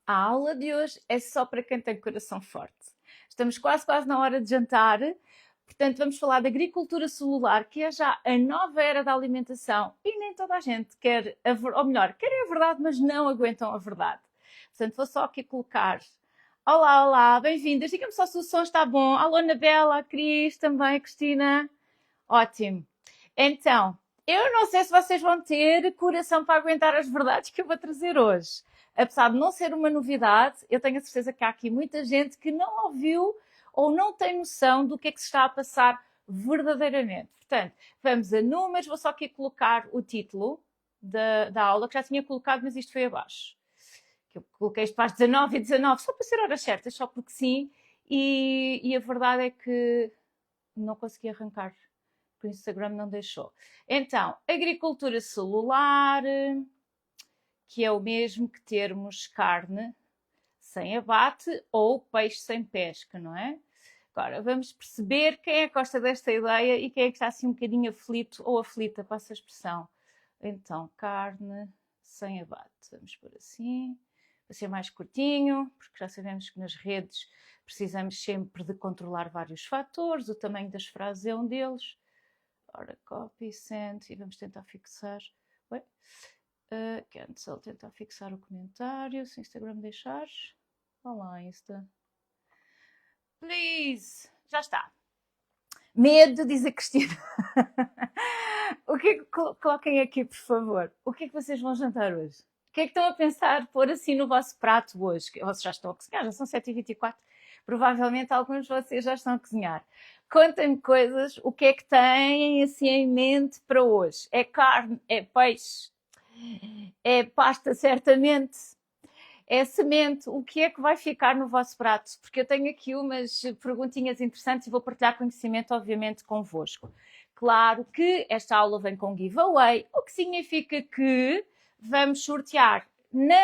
A aula de hoje é só para quem tem coração forte. Estamos quase na hora de jantar, portanto vamos falar de agricultura celular, que é já a nova era da alimentação e nem toda a gente quer, ou melhor, querem a verdade, mas não aguentam a verdade. Portanto, vou só aqui colocar. Olá, olá, bem-vindas. Diga-me só se o som está bom. Alô, Anabela, a Cris, também a Cristina. Ótimo. Então, eu não sei se vocês vão ter coração para aguentar as verdades que eu vou trazer hoje. Apesar de não ser uma novidade, eu tenho a certeza que há aqui muita gente que não ouviu ou não tem noção do que é que se está a passar verdadeiramente. Portanto, vamos a números, vou só aqui colocar o título da aula, que já tinha colocado, mas isto foi abaixo. Eu coloquei isto para as 19h19, só para ser horas certas, só porque sim, e a verdade é que não consegui arrancar, que o Instagram não deixou. Então, agricultura celular, que é o mesmo que termos carne sem abate ou peixe sem pesca, não é? Agora, vamos perceber quem é que gosta desta ideia e quem é que está assim um bocadinho aflito ou aflita, passa a expressão. Então, carne sem abate. Vamos por assim. Vai ser mais curtinho, porque já sabemos que nas redes precisamos sempre de controlar vários fatores, o tamanho das frases é um deles. Ora, copy, send, e vamos tentar fixar. Ué? Cancel, tentar fixar o comentário, se o Instagram deixar. Olá, Insta. Please! Já está. Medo, diz a Cristina. O que é que coloquem aqui, por favor? O que é que vocês vão jantar hoje? O que é que estão a pensar pôr assim no vosso prato hoje? Vocês já estão a cozinhar, já são 7h24. Provavelmente alguns de vocês já estão a cozinhar. Contem-me coisas, o que é que têm assim em mente para hoje? É carne? É peixe? É pasta, certamente? É semente, o que é que vai ficar no vosso prato? Porque eu tenho aqui umas perguntinhas interessantes e vou partilhar conhecimento, obviamente, convosco. Claro que esta aula vem com giveaway, o que significa que vamos sortear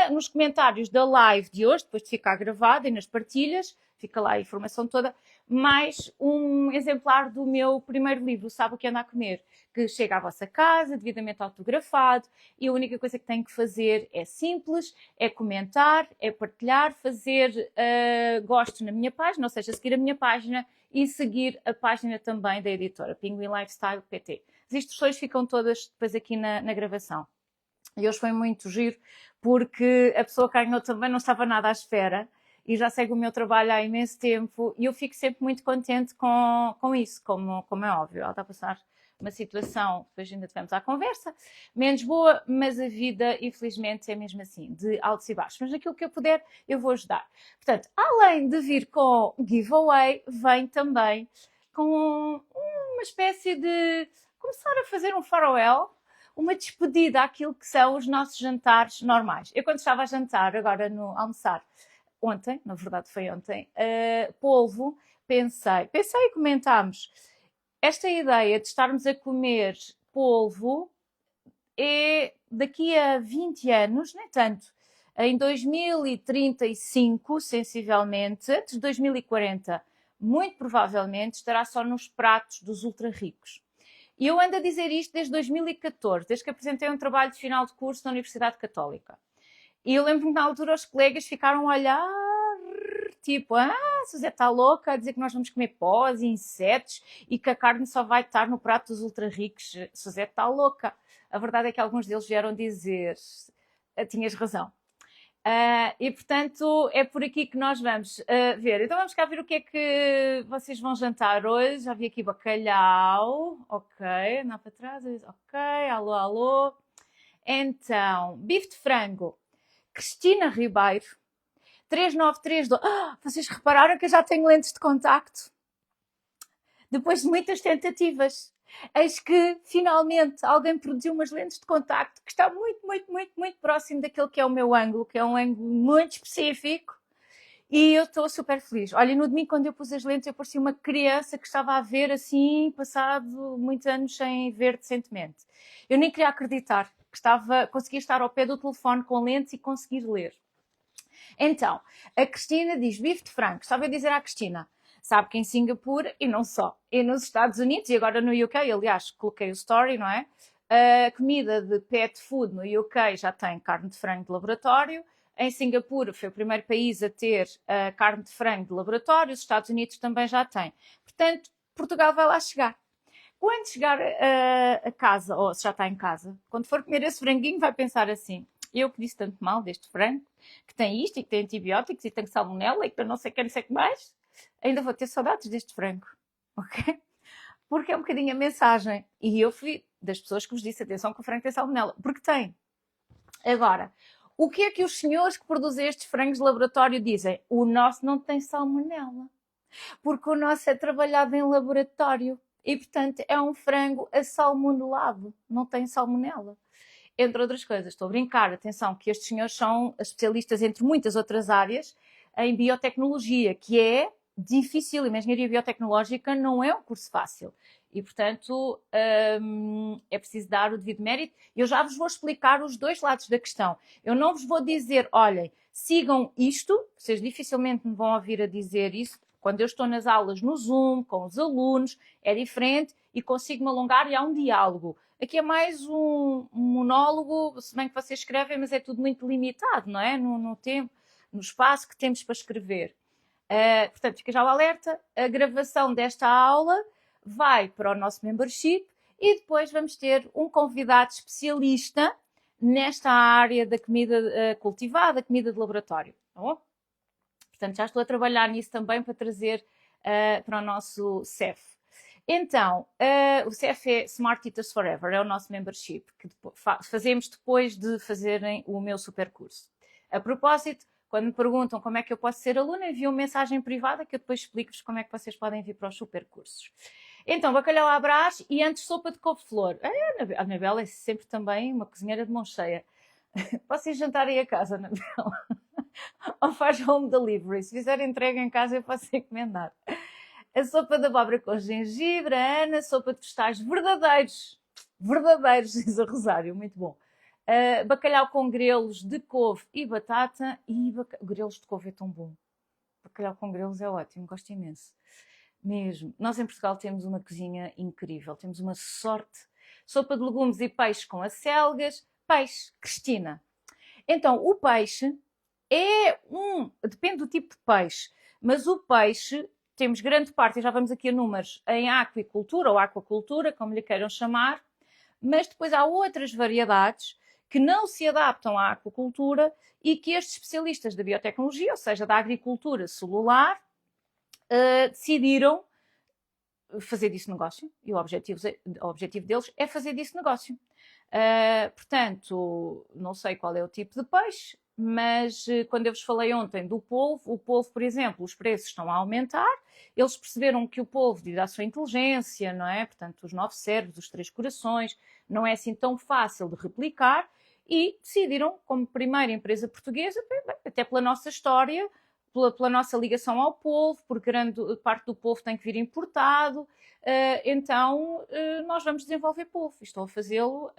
nos comentários da live de hoje, depois de ficar gravada e nas partilhas, fica lá a informação toda, mais um exemplar do meu primeiro livro, Sabe o que anda a comer, que chega à vossa casa, devidamente autografado, e a única coisa que tem que fazer é simples, é comentar, é partilhar, fazer gosto na minha página, ou seja, seguir a minha página e seguir a página também da editora, Penguin Lifestyle PT. As instruções ficam todas depois aqui na gravação. E hoje foi muito giro, porque a pessoa que ganhou também não estava nada à espera e já segue o meu trabalho há imenso tempo e eu fico sempre muito contente com isso, como é óbvio. Ela está a passar uma situação, depois ainda tivemos a conversa, menos boa, mas a vida, infelizmente, é mesmo assim, de altos e baixos. Mas naquilo que eu puder, eu vou ajudar. Portanto, além de vir com giveaway, vem também com uma espécie de começar a fazer um farewell, uma despedida àquilo que são os nossos jantares normais. Eu, quando estava a jantar, agora no almoçar, ontem, na verdade foi ontem, polvo, pensei e comentámos, esta ideia de estarmos a comer polvo é daqui a 20 anos, nem tanto, em 2035, sensivelmente, antes de 2040, muito provavelmente estará só nos pratos dos ultra ricos. E eu ando a dizer isto desde 2014, desde que apresentei um trabalho de final de curso na Universidade Católica. E eu lembro-me que na altura os colegas ficaram a olhar, tipo, Suzete está louca a dizer que nós vamos comer pós e insetos e que a carne só vai estar no prato dos ultra ricos. Suzete está louca. A verdade é que alguns deles vieram dizer, tinhas razão. E portanto é por aqui que nós vamos ver. Então vamos cá ver o que é que vocês vão jantar hoje. Já vi aqui bacalhau, ok, não para trás, ok, alô, alô. Então, bife de frango, Cristina Ribeiro, 3932. Vocês repararam que eu já tenho lentes de contacto? Depois de muitas tentativas. Eis que, finalmente, alguém produziu umas lentes de contacto que está muito próximo daquele que é o meu ângulo, que é um ângulo muito específico, e eu estou super feliz. Olha, no domingo, quando eu pus as lentes, eu parecia uma criança que estava a ver assim, passado muitos anos sem ver decentemente. Eu nem queria acreditar que conseguia estar ao pé do telefone com lentes e conseguir ler. Então, a Cristina diz bife de frango. Estava a dizer à Cristina, sabe que em Singapura, e não só, e nos Estados Unidos, e agora no UK, aliás, coloquei o story, não é? A comida de pet food no UK já tem carne de frango de laboratório, Em Singapura foi o primeiro país a ter carne de frango de laboratório, os Estados Unidos também já têm. Portanto, Portugal vai lá chegar. Quando chegar a casa, ou se já está em casa, quando for comer esse franguinho, vai pensar assim: eu que disse tanto mal deste frango, que tem isto e que tem antibióticos e tem salmonela e que não sei o que, não sei o que mais, ainda vou ter saudades deste frango, ok? Porque é um bocadinho a mensagem. E eu fui das pessoas que vos disse: atenção que o frango tem salmonela, porque tem. Agora, o que é que os senhores que produzem estes frangos de laboratório dizem? O nosso não tem salmonela, porque o nosso é trabalhado em laboratório e, portanto, é um frango asalmonelado, não tem salmonela. Entre outras coisas, estou a brincar, atenção, que estes senhores são especialistas, entre muitas outras áreas, em biotecnologia, que é difícil. A engenharia biotecnológica não é um curso fácil. E, portanto, é preciso dar o devido mérito. Eu já vos vou explicar os dois lados da questão. Eu não vos vou dizer, olhem, sigam isto, vocês dificilmente me vão ouvir a dizer isso. Quando eu estou nas aulas no Zoom, com os alunos, é diferente e consigo me alongar e há um diálogo. Aqui é mais um monólogo, se bem que vocês escrevem, mas é tudo muito limitado, não é? No tempo, no espaço que temos para escrever. Portanto, fica já o alerta. A gravação desta aula vai para o nosso membership e depois vamos ter um convidado especialista nesta área da comida cultivada, comida de laboratório. Tá bom? Portanto, já estou a trabalhar nisso também para trazer para o nosso CEF. Então, o CEF é Smart Eaters Forever, é o nosso membership, que fazemos depois de fazerem o meu super curso. A propósito, quando me perguntam como é que eu posso ser aluna, envio uma mensagem privada que eu depois explico-vos como é que vocês podem vir para os super cursos. Então, bacalhau à Brás e antes sopa de couve-flor. A Anabela é sempre também uma cozinheira de mão cheia. Posso ir jantar aí a casa, Anabela? Ou faz home delivery. Se fizer entrega em casa, eu posso encomendar. A sopa de abóbora com gengibre, a Ana, sopa de vegetais verdadeiros. Verdadeiros, diz a Rosário, muito bom. Bacalhau com grelos de couve e batata. E grelos de couve é tão bom. Bacalhau com grelos é ótimo, gosto imenso. Mesmo. Nós em Portugal temos uma cozinha incrível, temos uma sorte. Sopa de legumes e peixe com acelgas. Peixe, Cristina. Então, o peixe depende do tipo de peixe, mas o peixe, temos grande parte, e já vamos aqui a números, em aquicultura ou aquacultura, como lhe queiram chamar, mas depois há outras variedades que não se adaptam à aquacultura e que estes especialistas da biotecnologia, ou seja, da agricultura celular, decidiram fazer disso negócio, e o objetivo deles é fazer disso negócio. Portanto, não sei qual é o tipo de peixe, mas quando eu vos falei ontem do polvo, o polvo, por exemplo, os preços estão a aumentar, eles perceberam que o polvo, devido à sua inteligência, não é? Portanto, os 9 cérebros, os 3 corações, não é assim tão fácil de replicar e decidiram, como primeira empresa portuguesa, até pela nossa história, pela nossa ligação ao polvo, porque grande parte do polvo tem que vir importado, então nós vamos desenvolver polvo. Estou a fazê-lo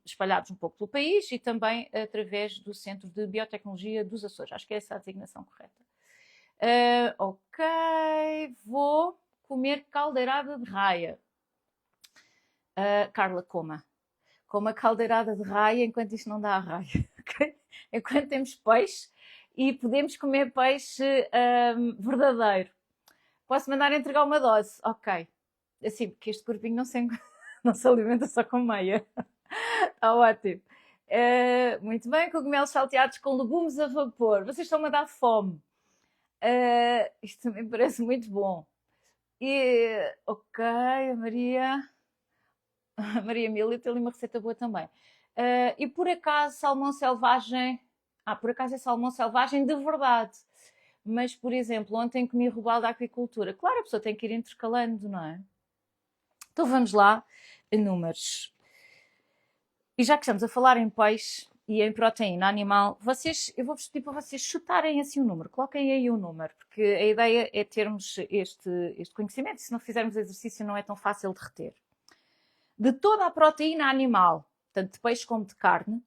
espalhados um pouco pelo país e também através do Centro de Biotecnologia dos Açores. Acho que é essa a designação correta. Ok, vou comer caldeirada de raia. Carla, coma a caldeirada de raia enquanto isto não dá a raia. Okay? Enquanto temos peixe e podemos comer peixe verdadeiro. Posso mandar entregar uma dose? Ok. Assim, porque este corpinho não se alimenta só com meia. Está ótimo. Muito bem, cogumelos salteados com legumes a vapor. Vocês estão-me a dar fome. Isto também parece muito bom. Ok, a Maria Mília tem ali uma receita boa também. E por acaso, salmão selvagem... por acaso é salmão selvagem de verdade. Mas, por exemplo, ontem comi robalo da aquicultura. Claro, a pessoa tem que ir intercalando, não é? Então vamos lá a números. E já que estamos a falar em peixe e em proteína animal, eu vou-vos pedir para vocês chutarem assim um número. Coloquem aí um número, porque a ideia é termos este conhecimento. E se não fizermos exercício não é tão fácil de reter. De toda a proteína animal, tanto de peixe como de carne,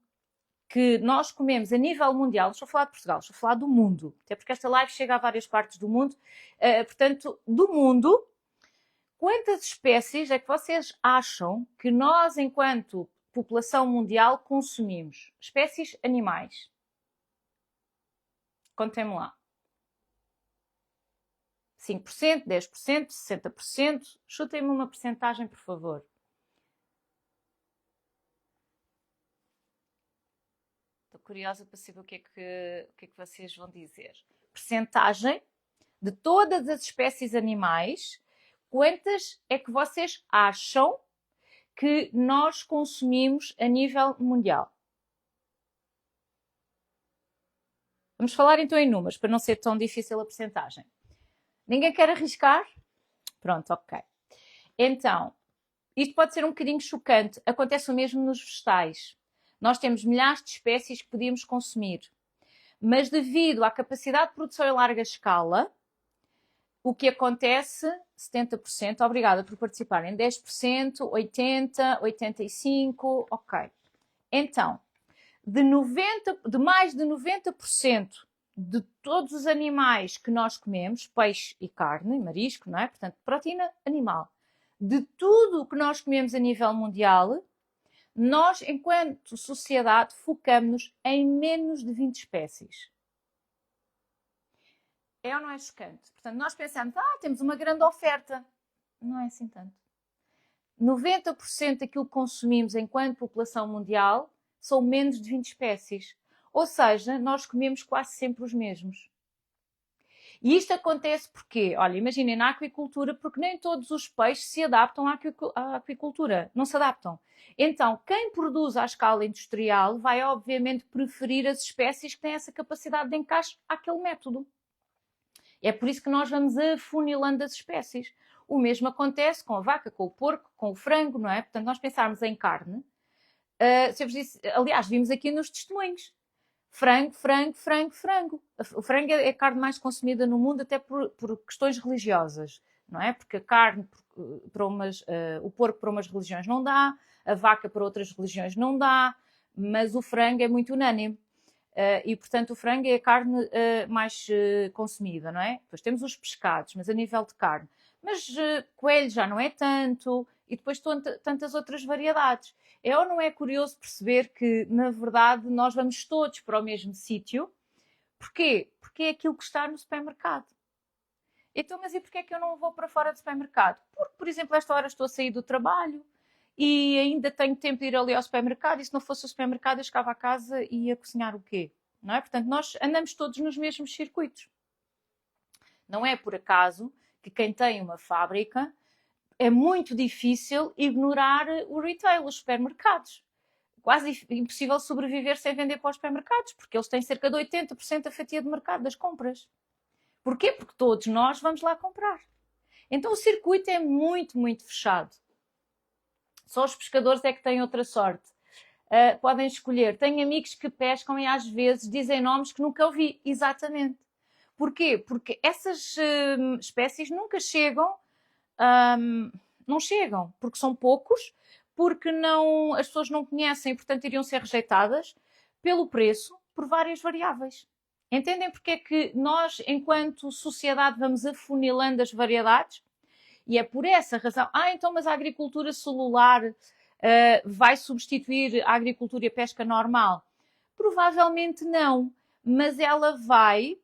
que nós comemos a nível mundial, não estou a falar de Portugal, estou a falar do mundo, até porque esta live chega a várias partes do mundo, portanto, do mundo, quantas espécies é que vocês acham que nós, enquanto população mundial, consumimos? Espécies animais. Contem-me lá. 5%, 10%, 60%? Chutem-me uma percentagem, por favor. Estou curiosa para saber o que é que vocês vão dizer. Percentagem de todas as espécies animais, quantas é que vocês acham que nós consumimos a nível mundial? Vamos falar então em números, para não ser tão difícil a percentagem. Ninguém quer arriscar? Pronto, ok. Então, isto pode ser um bocadinho chocante. Acontece o mesmo nos vegetais. Nós temos milhares de espécies que podíamos consumir. Mas devido à capacidade de produção em larga escala, o que acontece, 70%, obrigada por participarem, 10%, 80%, 85%, ok. Então, de mais de 90% de todos os animais que nós comemos, peixe e carne, marisco, não é? Portanto, proteína animal, de tudo o que nós comemos a nível mundial, nós, enquanto sociedade, focamos-nos em menos de 20 espécies. É ou não é chocante? Portanto, nós pensamos, temos uma grande oferta. Não é assim tanto. 90% daquilo que consumimos enquanto população mundial são menos de 20 espécies. Ou seja, nós comemos quase sempre os mesmos. E isto acontece porque, olha, imaginem na aquicultura, porque nem todos os peixes se adaptam à aquicultura. Não se adaptam. Então, quem produz à escala industrial vai, obviamente, preferir as espécies que têm essa capacidade de encaixe àquele método. É por isso que nós vamos afunilando as espécies. O mesmo acontece com a vaca, com o porco, com o frango, não é? Portanto, nós pensarmos em carne, se eu vos disse, aliás, vimos aqui nos testemunhos, frango, frango, frango, frango. O frango é a carne mais consumida no mundo, até por questões religiosas, não é? Porque a carne, para o porco para umas religiões não dá, a vaca para outras religiões não dá, mas o frango é muito unânime. E, portanto, o frango é a carne mais consumida, não é? Depois temos os pescados, mas a nível de carne. Mas coelho já não é tanto, e depois tantas outras variedades. É ou não é curioso perceber que, na verdade, nós vamos todos para o mesmo sítio? Porquê? Porque é aquilo que está no supermercado. Então, mas e porquê é que eu não vou para fora do supermercado? Porque, por exemplo, esta hora estou a sair do trabalho e ainda tenho tempo de ir ali ao supermercado, e se não fosse o supermercado eu chegava a casa e ia cozinhar o quê? Não é? Portanto, nós andamos todos nos mesmos circuitos. Não é por acaso que quem tem uma fábrica é muito difícil ignorar o retail, os supermercados. Quase impossível sobreviver sem vender para os supermercados, porque eles têm cerca de 80% da fatia de mercado das compras. Porquê? Porque todos nós vamos lá comprar. Então o circuito é muito, muito fechado. Só os pescadores é que têm outra sorte. Podem escolher. Tenho amigos que pescam e às vezes dizem nomes que nunca ouvi. Exatamente. Porquê? Porque essas espécies nunca chegam, não chegam, porque são poucos, porque não, as pessoas não conhecem e, portanto, iriam ser rejeitadas pelo preço, por várias variáveis. Entendem porque é que nós, enquanto sociedade, vamos afunilando as variedades? E é por essa razão. Então, mas a agricultura celular vai substituir a agricultura e a pesca normal? Provavelmente não, mas ela vai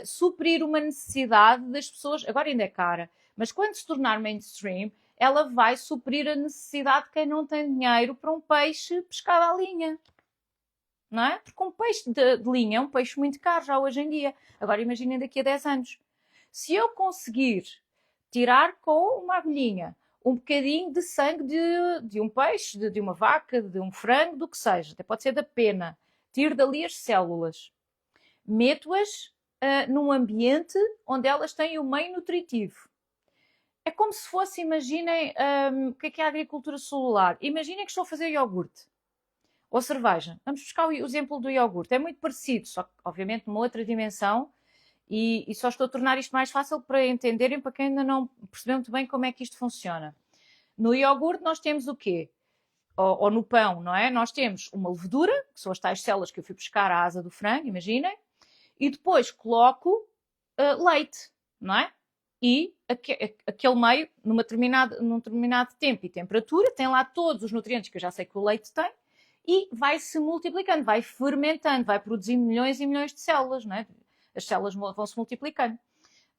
suprir uma necessidade das pessoas. Agora ainda é cara, mas quando se tornar mainstream, ela vai suprir a necessidade de quem não tem dinheiro para um peixe pescado à linha. Não é? Porque um peixe de linha é um peixe muito caro já hoje em dia. Agora imaginem daqui a 10 anos. Se eu conseguir tirar com uma agulhinha um bocadinho de sangue de um peixe, de uma vaca, de um frango, do que seja, até pode ser da pena, tiro dali as células, meto-as num ambiente onde elas têm o meio nutritivo. É como se fosse, imaginem, o que é a agricultura celular. Imaginem que estou a fazer iogurte ou cerveja. Vamos buscar o exemplo do iogurte. É muito parecido, só que, obviamente, numa outra dimensão. E só estou a tornar isto mais fácil para entenderem, para quem ainda não percebeu muito bem como é que isto funciona. No iogurte nós temos o quê? Ou no pão, não é? Nós temos uma levedura, que são as tais células que eu fui buscar à asa do frango, imaginem, e depois coloco leite, não é? E aquele meio, num determinado tempo e temperatura, tem lá todos os nutrientes que eu já sei que o leite tem, e vai se multiplicando, vai fermentando, vai produzindo milhões e milhões de células, não é? As células vão se multiplicando.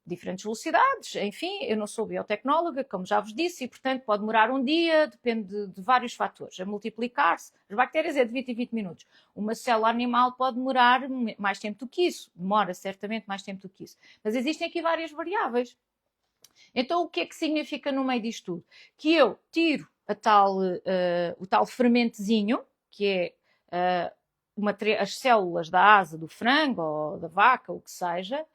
Diferentes velocidades, enfim, eu não sou biotecnóloga, como já vos disse, e portanto pode demorar um dia, depende de vários fatores, a multiplicar-se. As bactérias é de 20 em 20 minutos. Uma célula animal pode demorar mais tempo do que isso, demora certamente mais tempo do que isso. Mas existem aqui várias variáveis. Então o que é que significa no meio disto tudo? Que eu tiro o tal fermentezinho, que é as células da asa do frango ou da vaca, o que seja,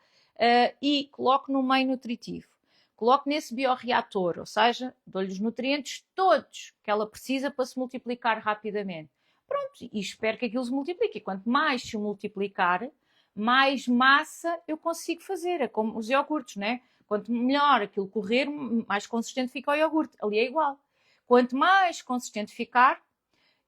e coloco no meio nutritivo. Coloco nesse bioreator, ou seja, dou-lhe os nutrientes todos que ela precisa para se multiplicar rapidamente. Pronto, e espero que aquilo se multiplique. E quanto mais se multiplicar, mais massa eu consigo fazer. É como os iogurtes, né? Quanto melhor aquilo correr, mais consistente fica o iogurte. Ali é igual. Quanto mais consistente ficar,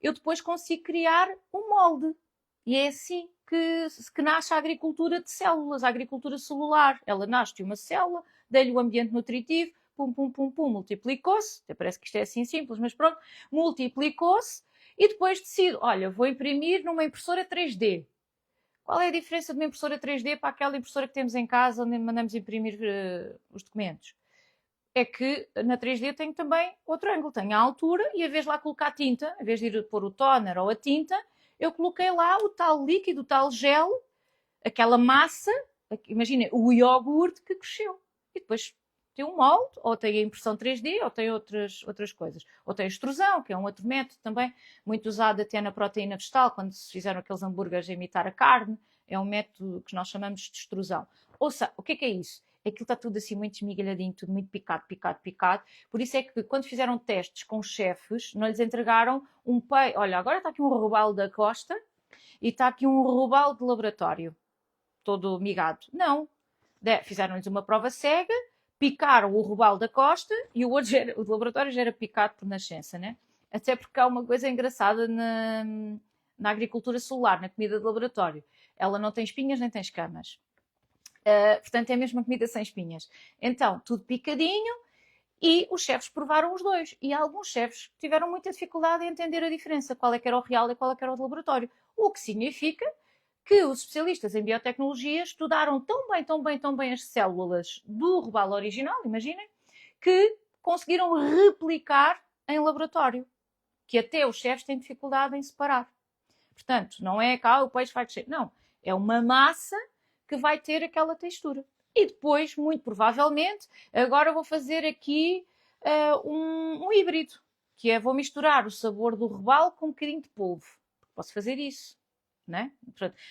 eu depois consigo criar um molde. E é assim que nasce a agricultura de células, a agricultura celular. Ela nasce de uma célula, dei-lhe o ambiente nutritivo, pum, pum, pum, pum, multiplicou-se. Até parece que isto é assim simples, mas pronto, multiplicou-se e depois decido, olha, vou imprimir numa impressora 3D. Qual é a diferença de uma impressora 3D para aquela impressora que temos em casa onde mandamos imprimir os documentos? É que na 3D tenho também outro ângulo, tenho a altura e a vez de lá colocar tinta, em vez de ir pôr o toner ou a tinta, eu coloquei lá o tal líquido, o tal gel, aquela massa, imagina, o iogurte que cresceu. E depois tem um molde, ou tem a impressão 3D, ou tem outras coisas. Ou tem a extrusão, que é um outro método também, muito usado até na proteína vegetal, quando se fizeram aqueles hambúrgueres a imitar a carne, é um método que nós chamamos de extrusão. Ouça, o que é isso? Aquilo está tudo assim muito esmigalhadinho, tudo muito picado, picado, picado. Por isso é que quando fizeram testes com chefes, não lhes entregaram um peixe. Olha, agora está aqui um robalo da Costa e está aqui um robalo de laboratório, todo migado. Não. Fizeram-lhes uma prova cega, picaram o robalo da Costa e o outro, o de laboratório, já era picado por nascença, né? Até porque há uma coisa engraçada na agricultura celular, na comida de laboratório. Ela não tem espinhas nem tem escamas. Portanto, é a mesma comida sem espinhas. Então, tudo picadinho e os chefes provaram os dois. E alguns chefes tiveram muita dificuldade em entender a diferença, qual é que era o real e qual é que era o de laboratório. O que significa que os especialistas em biotecnologia estudaram tão bem, tão bem, tão bem as células do robalo original, imaginem, que conseguiram replicar em laboratório, que até os chefes têm dificuldade em separar. Portanto, não é que o peixe vai descer. Não, é uma massa que vai ter aquela textura. E depois, muito provavelmente, agora vou fazer aqui um híbrido, que é, vou misturar o sabor do robalo com um bocadinho de polvo. Posso fazer isso, né?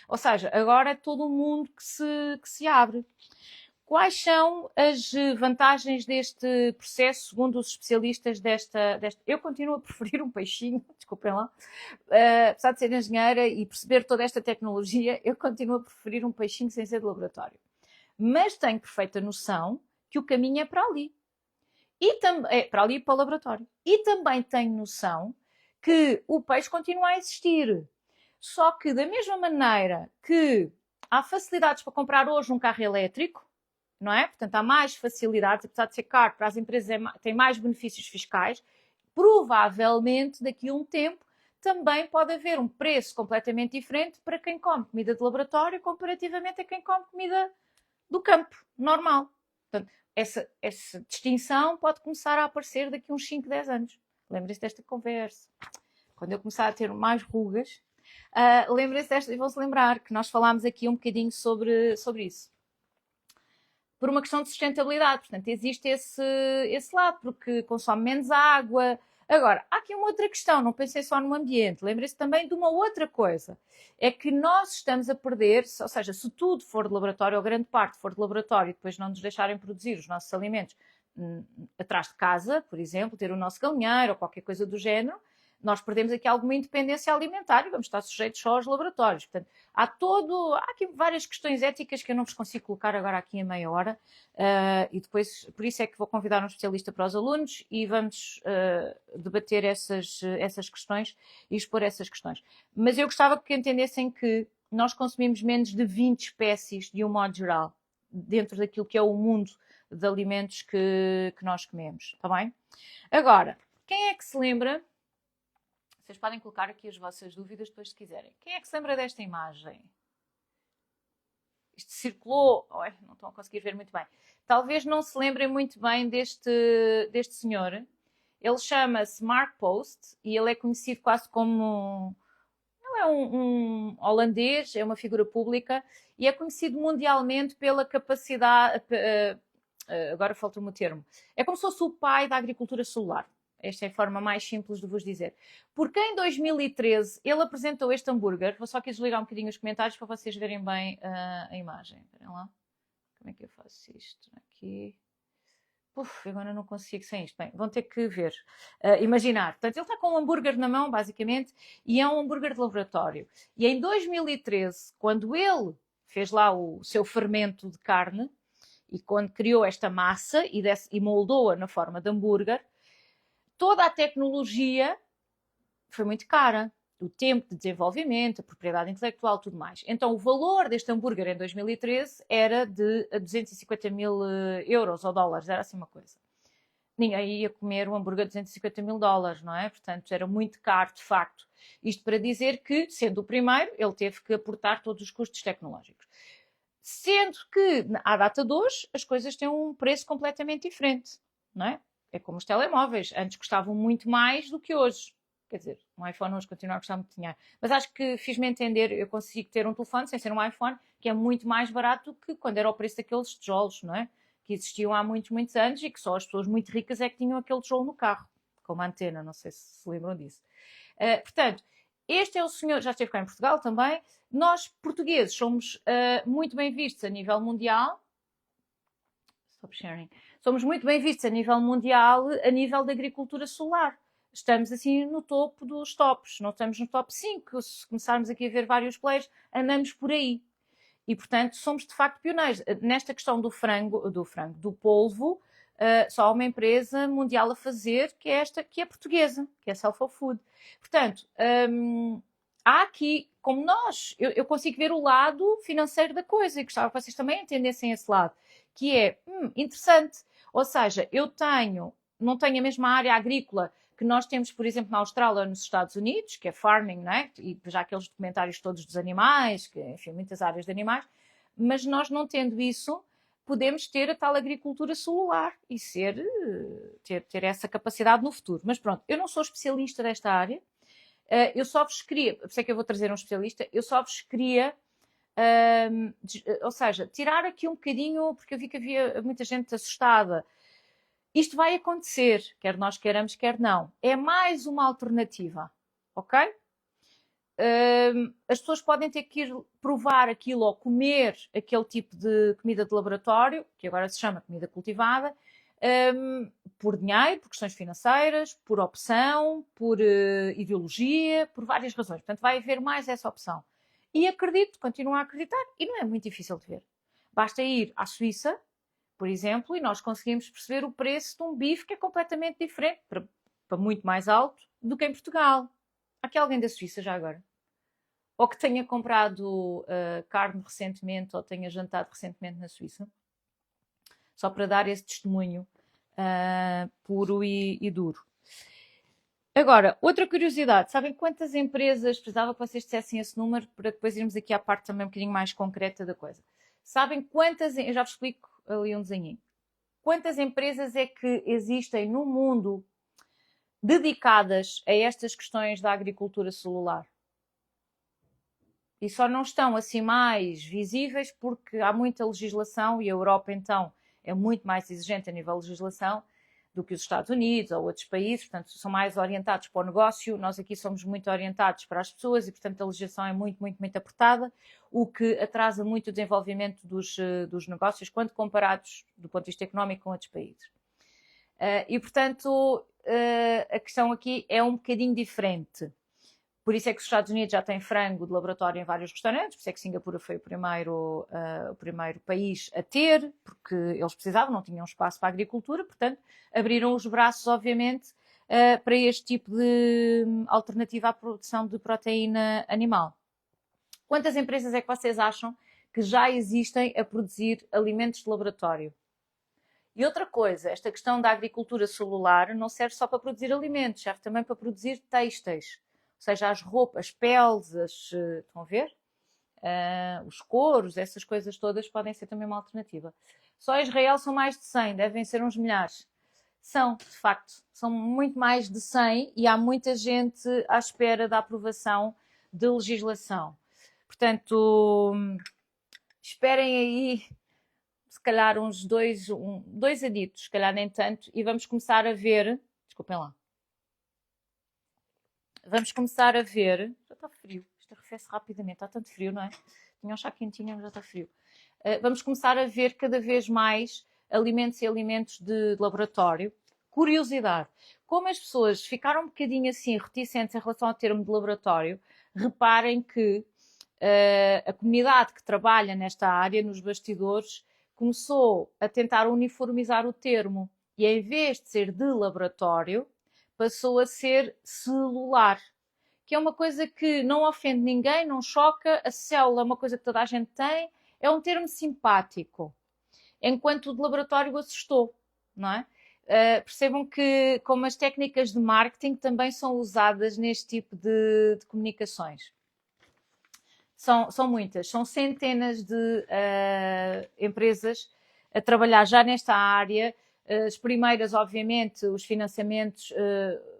Ou seja, agora é todo um mundo que se abre. Quais são as vantagens deste processo, segundo os especialistas desta... Eu continuo a preferir um peixinho, desculpem lá, apesar de ser engenheira e perceber toda esta tecnologia, eu continuo a preferir um peixinho sem ser de laboratório. Mas tenho perfeita noção que o caminho é para ali. É para ali e para o laboratório. E também tenho noção que o peixe continua a existir. Só que da mesma maneira que há facilidades para comprar hoje um carro elétrico, não é? Portanto, há mais facilidades, apesar de ser caro, para as empresas tem mais benefícios fiscais, provavelmente daqui a um tempo também pode haver um preço completamente diferente para quem come comida de laboratório comparativamente a quem come comida do campo, normal. Portanto, essa distinção pode começar a aparecer daqui a uns 5, 10 anos. Lembrem-se desta conversa. Quando eu começar a ter mais rugas, lembrem-se desta, e vão-se lembrar que nós falámos aqui um bocadinho sobre isso. Por uma questão de sustentabilidade, portanto, existe esse lado, porque consome menos água. Agora, há aqui uma outra questão, não pensei só no ambiente, lembrem-se também de uma outra coisa, é que nós estamos a perder, ou seja, se tudo for de laboratório, ou grande parte for de laboratório, e depois não nos deixarem produzir os nossos alimentos atrás de casa, por exemplo, ter o nosso galinheiro ou qualquer coisa do género, nós perdemos aqui alguma independência alimentar e vamos estar sujeitos só aos laboratórios. Portanto, há aqui várias questões éticas que eu não vos consigo colocar agora aqui em meia hora e depois, por isso é que vou convidar um especialista para os alunos e vamos debater essas questões e expor essas questões. Mas eu gostava que entendessem que nós consumimos menos de 20 espécies de um modo geral, dentro daquilo que é o mundo de alimentos que nós comemos, está bem? Agora, quem é que se lembra Vocês podem colocar aqui as vossas dúvidas depois se quiserem. Quem é que se lembra desta imagem? Isto circulou... Ai, não estão a conseguir ver muito bem. Talvez não se lembrem muito bem deste senhor. Ele chama-se Mark Post e ele é conhecido quase como... Ele é um holandês, é uma figura pública e é conhecido mundialmente pela capacidade... agora falta-me o termo. É como se fosse o pai da agricultura celular. Esta é a forma mais simples de vos dizer. Porque em 2013 ele apresentou este hambúrguer. Vou só aqui desligar um bocadinho os comentários para vocês verem bem a imagem. Esperem lá. Como é que eu faço isto? Aqui. Puf, agora não consigo sem isto. Bem, vão ter que ver. Imaginar. Portanto, ele está com um hambúrguer na mão, basicamente, e é um hambúrguer de laboratório. E em 2013, quando ele fez lá o seu fermento de carne, e quando criou esta massa e moldou-a na forma de hambúrguer, toda a tecnologia foi muito cara. O tempo de desenvolvimento, a propriedade intelectual, tudo mais. Então, o valor deste hambúrguer em 2013 era de 250 mil euros ou dólares, era assim uma coisa. Ninguém ia comer um hambúrguer de 250 mil dólares, não é? Portanto, era muito caro, de facto. Isto para dizer que, sendo o primeiro, ele teve que aportar todos os custos tecnológicos. Sendo que, à data de hoje, as coisas têm um preço completamente diferente, não é? É como os telemóveis. Antes custavam muito mais do que hoje. Quer dizer, um iPhone hoje continua a custar muito dinheiro. Mas acho que fiz-me entender, eu consigo ter um telefone sem ser um iPhone, que é muito mais barato do que quando era o preço daqueles tijolos, não é? Que existiam há muitos, muitos anos e que só as pessoas muito ricas é que tinham aquele tijolo no carro, com uma antena, não sei se lembram disso. Portanto, este é o senhor, já esteve cá em Portugal também. Nós, portugueses, somos muito bem vistos a nível mundial. Stop sharing. Somos muito bem vistos a nível mundial, a nível da agricultura solar. Estamos assim no topo dos tops, não estamos no top 5. Se começarmos aqui a ver vários players, andamos por aí. E, portanto, somos de facto pioneiros. Nesta questão do polvo, só há uma empresa mundial a fazer, que é esta, que é portuguesa, que é a Self Food. Portanto, há aqui, como nós, eu consigo ver o lado financeiro da coisa e gostava que vocês também entendessem esse lado, que é interessante. Ou seja, não tenho a mesma área agrícola que nós temos, por exemplo, na Austrália ou nos Estados Unidos, que é farming, não é? E já aqueles documentários todos dos animais, que, enfim, muitas áreas de animais, mas nós não tendo isso, podemos ter a tal agricultura celular e ter essa capacidade no futuro. Mas pronto, eu não sou especialista desta área, eu só vos queria, por isso é que eu vou trazer um especialista, eu só vos queria, ou seja, tirar aqui um bocadinho, porque eu vi que havia muita gente assustada. Isto vai acontecer, quer nós queiramos, quer não. É mais uma alternativa, ok? As pessoas podem ter que ir provar aquilo ou comer aquele tipo de comida de laboratório, que agora se chama comida cultivada, por dinheiro, por questões financeiras, por opção, por ideologia, por várias razões. Portanto, vai haver mais essa opção. E acredito, continuo a acreditar, e não é muito difícil de ver. Basta ir à Suíça, por exemplo, e nós conseguimos perceber o preço de um bife que é completamente diferente, para muito mais alto, do que em Portugal. Há aqui alguém da Suíça já agora? Ou que tenha comprado carne recentemente ou tenha jantado recentemente na Suíça? Só para dar esse testemunho puro e duro. Agora, outra curiosidade. Sabem quantas empresas, precisava que vocês dissessem esse número para depois irmos aqui à parte também um bocadinho mais concreta da coisa. Sabem quantas, eu já vos explico ali um desenhinho. Quantas empresas é que existem no mundo dedicadas a estas questões da agricultura celular? E só não estão assim mais visíveis porque há muita legislação e a Europa então é muito mais exigente a nível de legislação do que os Estados Unidos ou outros países, portanto são mais orientados para o negócio, nós aqui somos muito orientados para as pessoas e portanto a legislação é muito, muito, muito apertada, o que atrasa muito o desenvolvimento dos negócios quando comparados do ponto de vista económico com outros países. E portanto a questão aqui é um bocadinho diferente. Por isso é que os Estados Unidos já têm frango de laboratório em vários restaurantes, por isso é que Singapura foi o primeiro país a ter, porque eles precisavam, não tinham espaço para a agricultura, portanto, abriram os braços, obviamente, para este tipo de alternativa à produção de proteína animal. Quantas empresas é que vocês acham que já existem a produzir alimentos de laboratório? E outra coisa, esta questão da agricultura celular não serve só para produzir alimentos, serve também para produzir têxteis. seja, as roupas, as peles, estão a ver? Os couros, essas coisas todas podem ser também uma alternativa. Só em Israel são mais de 100, devem ser uns milhares. São, de facto, são muito mais de 100 e há muita gente à espera da aprovação de legislação. Portanto, esperem aí, se calhar uns dois aditos, se calhar nem tanto, e vamos começar a ver, desculpem lá, vamos começar a ver, já está frio, isto arrefece rapidamente, está tanto frio, não é? Tinha um chá quentinho, mas já está frio. Vamos começar a ver cada vez mais alimentos e alimentos de laboratório. Curiosidade, como as pessoas ficaram um bocadinho assim reticentes em relação ao termo de laboratório, reparem que a comunidade que trabalha nesta área, nos bastidores, começou a tentar uniformizar o termo e em vez de ser de laboratório, passou a ser celular, que é uma coisa que não ofende ninguém, não choca, a célula é uma coisa que toda a gente tem, é um termo simpático, enquanto o de laboratório assustou, não é? Percebam que como as técnicas de marketing também são usadas neste tipo de comunicações. São muitas, são centenas de empresas a trabalhar já nesta área. As primeiras, obviamente, os financiamentos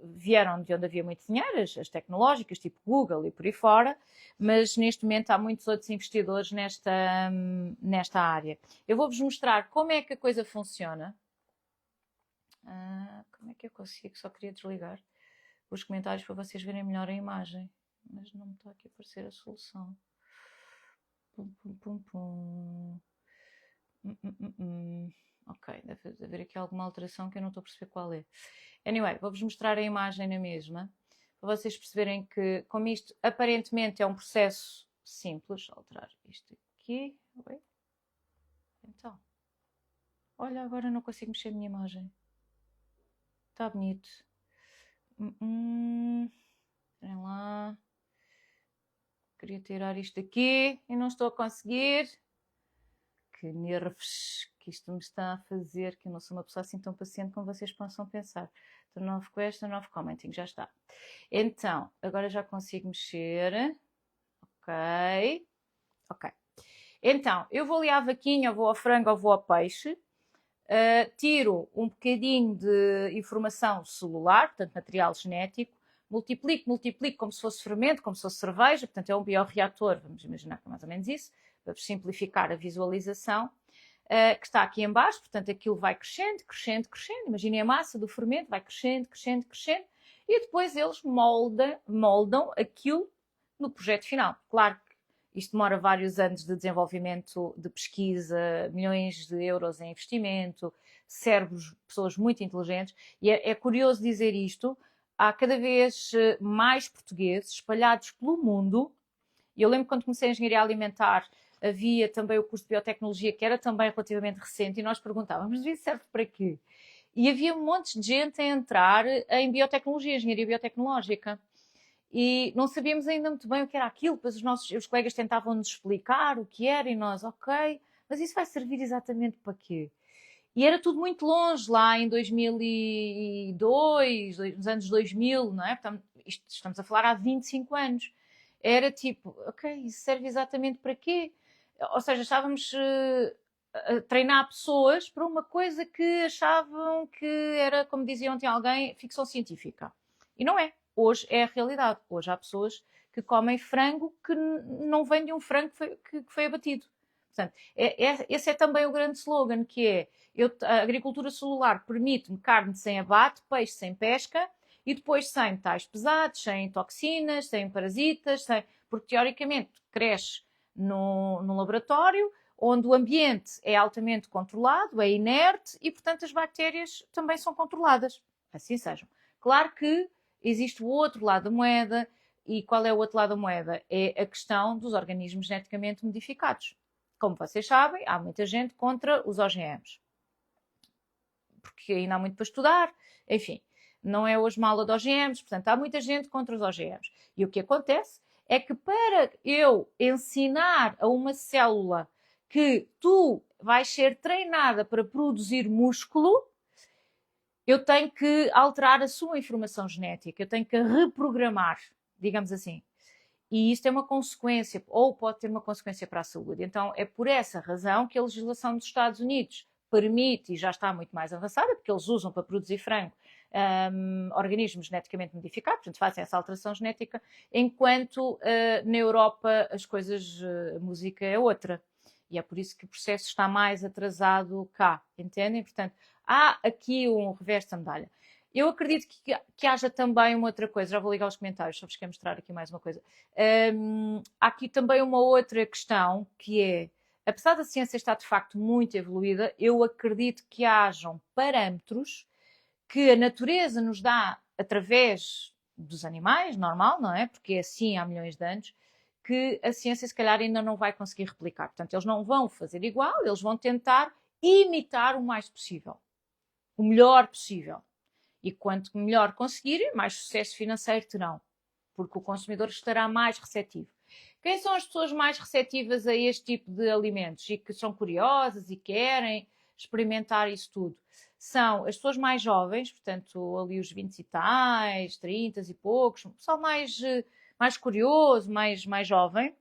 vieram de onde havia muito dinheiro, as tecnológicas, tipo Google e por aí fora, mas neste momento há muitos outros investidores nesta área. Eu vou-vos mostrar como é que a coisa funciona. Como é que eu consigo? Só queria desligar os comentários para vocês verem melhor a imagem, mas não me está aqui a aparecer a solução. Ok, deve haver aqui alguma alteração que eu não estou a perceber qual é. Anyway, vou-vos mostrar a imagem na mesma, para vocês perceberem que, como isto aparentemente é um processo simples, alterar isto aqui. Oi? Então, olha, agora não consigo mexer a minha imagem. Está bonito. Esperem lá. Queria tirar isto aqui e não estou a conseguir. Que nervos que isto me está a fazer, que eu não sou uma pessoa assim tão paciente como vocês possam pensar. Turn off question, turn off commenting, já está. Então, agora já consigo mexer. Ok. Então, eu vou ali à vaquinha, ou vou ao frango, ou vou ao peixe. Tiro um bocadinho de informação celular, portanto, material genético, multiplico como se fosse fermento, como se fosse cerveja, portanto, é um bioreator, vamos imaginar que é mais ou menos isso, para simplificar a visualização, que está aqui em baixo, portanto, aquilo vai crescendo, imaginem a massa do fermento, vai crescendo, e depois eles moldam aquilo no projeto final. Claro que isto demora vários anos de desenvolvimento, de pesquisa, milhões de euros em investimento, cérebros, pessoas muito inteligentes, e é curioso dizer isto, há cada vez mais portugueses espalhados pelo mundo, e eu lembro quando comecei a engenharia alimentar, havia também o curso de biotecnologia, que era também relativamente recente, e nós perguntávamos, mas isso serve para quê? E havia um monte de gente a entrar em biotecnologia, engenharia biotecnológica. E não sabíamos ainda muito bem o que era aquilo, depois os colegas tentavam-nos explicar o que era, e nós, ok, mas isso vai servir exatamente para quê? E era tudo muito longe, lá em 2002, nos anos 2000, não é? Portanto, estamos a falar há 25 anos. Era tipo, ok, isso serve exatamente para quê? Ou seja, estávamos a treinar pessoas para uma coisa que achavam que era, como dizia ontem alguém, ficção científica. E não é. Hoje é a realidade. Hoje há pessoas que comem frango que não vem de um frango que foi abatido. Portanto, esse é também o grande slogan, que é a agricultura celular permite-me carne sem abate, peixe sem pesca e depois sem metais pesados, sem toxinas, sem parasitas, porque teoricamente cresce no laboratório, onde o ambiente é altamente controlado, é inerte e, portanto, as bactérias também são controladas. Assim sejam. Claro que existe o outro lado da moeda, e qual é o outro lado da moeda? É a questão dos organismos geneticamente modificados. Como vocês sabem, há muita gente contra os OGMs, porque ainda há muito para estudar, enfim, não é hoje uma aula de OGMs, portanto, há muita gente contra os OGMs. E o que acontece é que para eu ensinar a uma célula que tu vais ser treinada para produzir músculo, eu tenho que alterar a sua informação genética, eu tenho que reprogramar. digamos assim. E isto é uma consequência, ou pode ter uma consequência para a saúde. Então, é por essa razão que a legislação dos Estados Unidos permite, e já está muito mais avançada, porque eles usam para produzir frango organismos geneticamente modificados, portanto fazem essa alteração genética, enquanto na Europa as coisas, a música é outra. E é por isso que o processo está mais atrasado cá, entendem? Portanto, há aqui um revés da medalha. Eu acredito que haja também uma outra coisa, já vou ligar os comentários, só vos quero mostrar aqui mais uma coisa. Há aqui também uma outra questão, que é, apesar da ciência estar de facto muito evoluída, eu acredito que hajam parâmetros que a natureza nos dá através dos animais, normal, não é? Porque é assim há milhões de anos, que a ciência se calhar ainda não vai conseguir replicar. Portanto, eles não vão fazer igual, eles vão tentar imitar o mais possível, o melhor possível. E quanto melhor conseguirem, mais sucesso financeiro terão, porque o consumidor estará mais receptivo. Quem são as pessoas mais receptivas a este tipo de alimentos e que são curiosas e querem experimentar isso tudo? São as pessoas mais jovens, portanto, ali os 20 e tais, 30 e poucos, o pessoal mais curioso, mais jovem,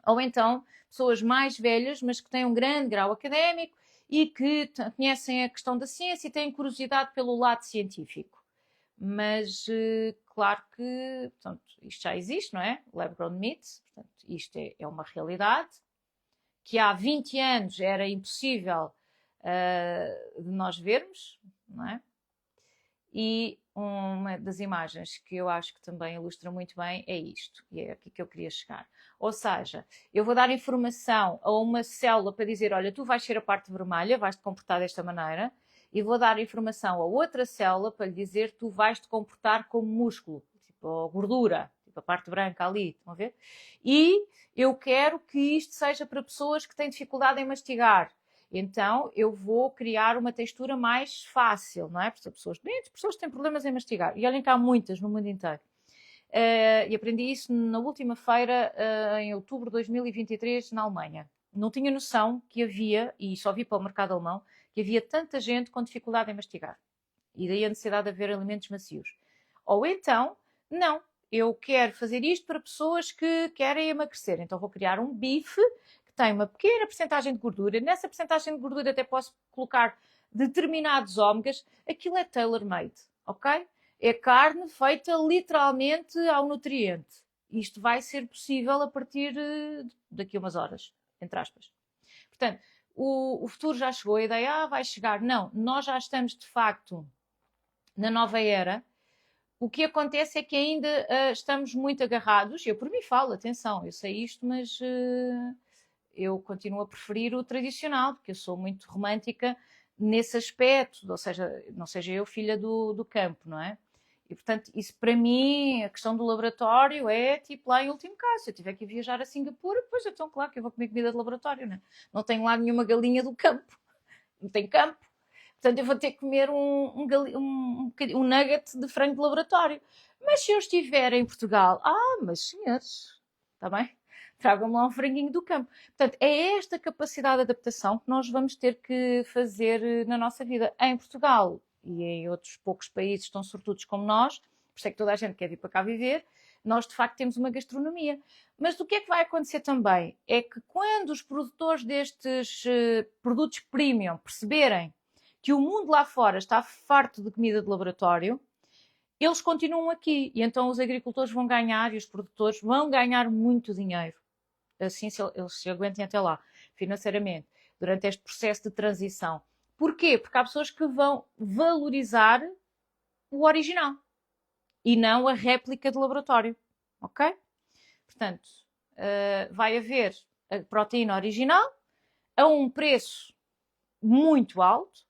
ou então pessoas mais velhas, mas que têm um grande grau académico e que conhecem a questão da ciência e têm curiosidade pelo lado científico. Mas, claro que, portanto, isto já existe, não é? Lab-grown meat, portanto, isto é uma realidade, que há 20 anos era impossível de nós vermos, não é? E uma das imagens que eu acho que também ilustra muito bem é isto, e é aqui que eu queria chegar. Ou seja, eu vou dar informação a uma célula para dizer, olha, tu vais ser a parte vermelha, vais-te comportar desta maneira, e vou dar informação a outra célula para lhe dizer, tu vais-te comportar como músculo, tipo gordura, tipo a parte branca ali, estão a ver? E eu quero que isto seja para pessoas que têm dificuldade em mastigar. Então, eu vou criar uma textura mais fácil, não é? Para pessoas doentes, pessoas que têm problemas em mastigar. E olhem que há muitas no mundo inteiro. E aprendi isso na última feira, em outubro de 2023, na Alemanha. Não tinha noção que havia, e só vi para o mercado alemão, que havia tanta gente com dificuldade em mastigar. E daí a necessidade de haver alimentos macios. Ou então, não, eu quero fazer isto para pessoas que querem emagrecer. Então vou criar um bife tem uma pequena porcentagem de gordura, nessa porcentagem de gordura até posso colocar determinados ômegas, aquilo é tailor-made, ok? É carne feita literalmente ao nutriente. Isto vai ser possível a partir daqui a umas horas, entre aspas. Portanto, o futuro já chegou, a ideia, vai chegar. Não, nós já estamos de facto na nova era. O que acontece é que ainda estamos muito agarrados, eu por mim falo, atenção, eu sei isto, mas eu continuo a preferir o tradicional, porque eu sou muito romântica nesse aspecto, ou seja, não seja eu filha do campo, não é? E, portanto, isso para mim, a questão do laboratório é tipo lá em último caso. Se eu tiver que viajar a Singapura, pois então, claro que eu vou comer comida de laboratório, não é? Não tenho lá nenhuma galinha do campo. Não tem campo. Portanto, eu vou ter que comer um nugget de frango de laboratório. Mas se eu estiver em Portugal, mas senhores, está bem? Tragam-me lá um franguinho do campo. Portanto, é esta capacidade de adaptação que nós vamos ter que fazer na nossa vida. Em Portugal e em outros poucos países tão sortudos como nós, por isso é que toda a gente quer vir para cá viver, nós de facto temos uma gastronomia. Mas o que é que vai acontecer também? É que quando os produtores destes produtos premium perceberem que o mundo lá fora está farto de comida de laboratório, eles continuam aqui e então os agricultores vão ganhar e os produtores vão ganhar muito dinheiro. Assim eles se aguentem até lá, financeiramente, durante este processo de transição. Porquê? Porque há pessoas que vão valorizar o original e não a réplica de laboratório, ok? Portanto, vai haver a proteína original a um preço muito alto,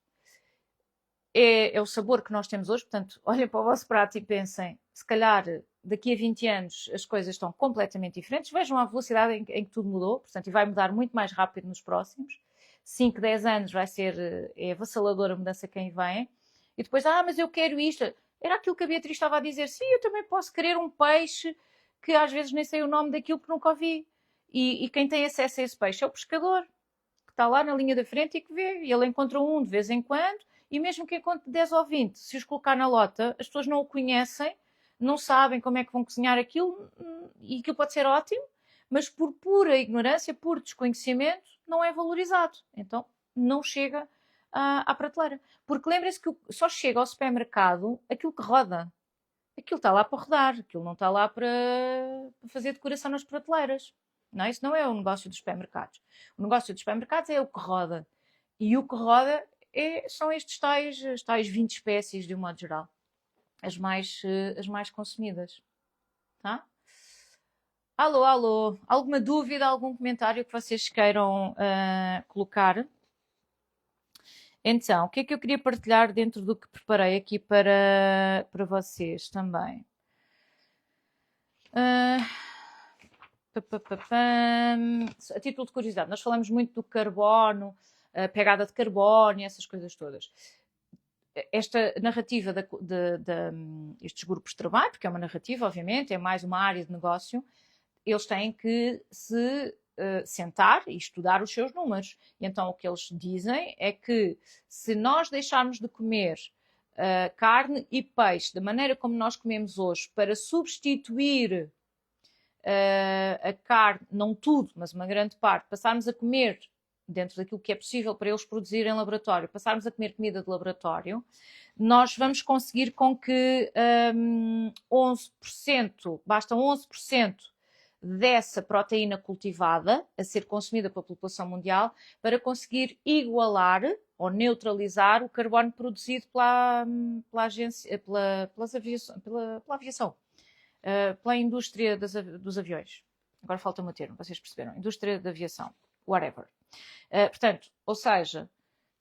é o sabor que nós temos hoje, portanto, olhem para o vosso prato e pensem, se calhar daqui a 20 anos as coisas estão completamente diferentes, vejam a velocidade em que tudo mudou, portanto, e vai mudar muito mais rápido nos próximos, 5, 10 anos vai ser, é avassaladora a mudança quem vem, e depois, mas eu quero isto, era aquilo que a Beatriz estava a dizer, sim, eu também posso querer um peixe que às vezes nem sei o nome daquilo que nunca ouvi, e quem tem acesso a esse peixe é o pescador, que está lá na linha da frente e que vê, e ele encontra um de vez em quando, e mesmo que encontre 10 ou 20, se os colocar na lota, as pessoas não o conhecem, não sabem como é que vão cozinhar aquilo e aquilo pode ser ótimo, mas por pura ignorância, por desconhecimento, não é valorizado. Então não chega à prateleira. Porque lembrem-se que só chega ao supermercado aquilo que roda. Aquilo está lá para rodar, aquilo não está lá para fazer decoração nas prateleiras. Não, isso não é o negócio dos supermercados. O negócio dos supermercados é o que roda. E o que roda são estes tais 20 espécies, de um modo geral. As mais consumidas. Tá? Alô, alô. Alguma dúvida, algum comentário que vocês queiram colocar? Então, o que é que eu queria partilhar dentro do que preparei aqui para vocês também? A título de curiosidade, nós falamos muito do carbono, a pegada de carbono e essas coisas todas. Esta narrativa estes grupos de trabalho, porque é uma narrativa, obviamente, é mais uma área de negócio, eles têm que se sentar e estudar os seus números. E então o que eles dizem é que se nós deixarmos de comer carne e peixe da maneira como nós comemos hoje para substituir a carne, não tudo, mas uma grande parte, passarmos a comer dentro daquilo que é possível para eles produzirem em laboratório, passarmos a comer comida de laboratório, nós vamos conseguir com que 11%, basta 11% dessa proteína cultivada a ser consumida pela população mundial para conseguir igualar ou neutralizar o carbono produzido pela aviação. Pela indústria dos aviões. Agora falta-me o termo, vocês perceberam. Indústria da aviação, whatever. Portanto, ou seja,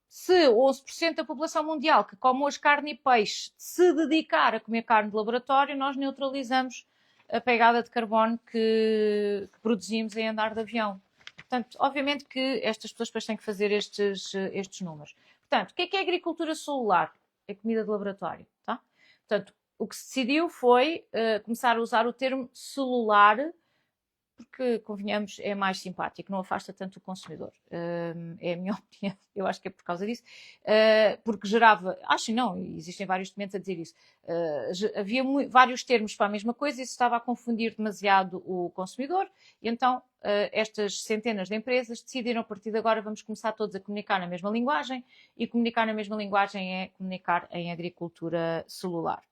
se 11% da população mundial que come hoje carne e peixe se dedicar a comer carne de laboratório, nós neutralizamos a pegada de carbono que produzimos em andar de avião. Portanto, obviamente que estas pessoas depois têm que fazer estes números. Portanto, o que é agricultura celular? É comida de laboratório, tá? Portanto, o que se decidiu foi começar a usar o termo celular, porque, convenhamos, é mais simpático, não afasta tanto o consumidor. É a minha opinião, eu acho que é por causa disso. Porque gerava, acho não, existem vários documentos a dizer isso, havia vários termos para a mesma coisa e isso estava a confundir demasiado o consumidor, e então estas centenas de empresas decidiram, a partir de agora vamos começar todos a comunicar na mesma linguagem, e comunicar na mesma linguagem é comunicar em agricultura celular.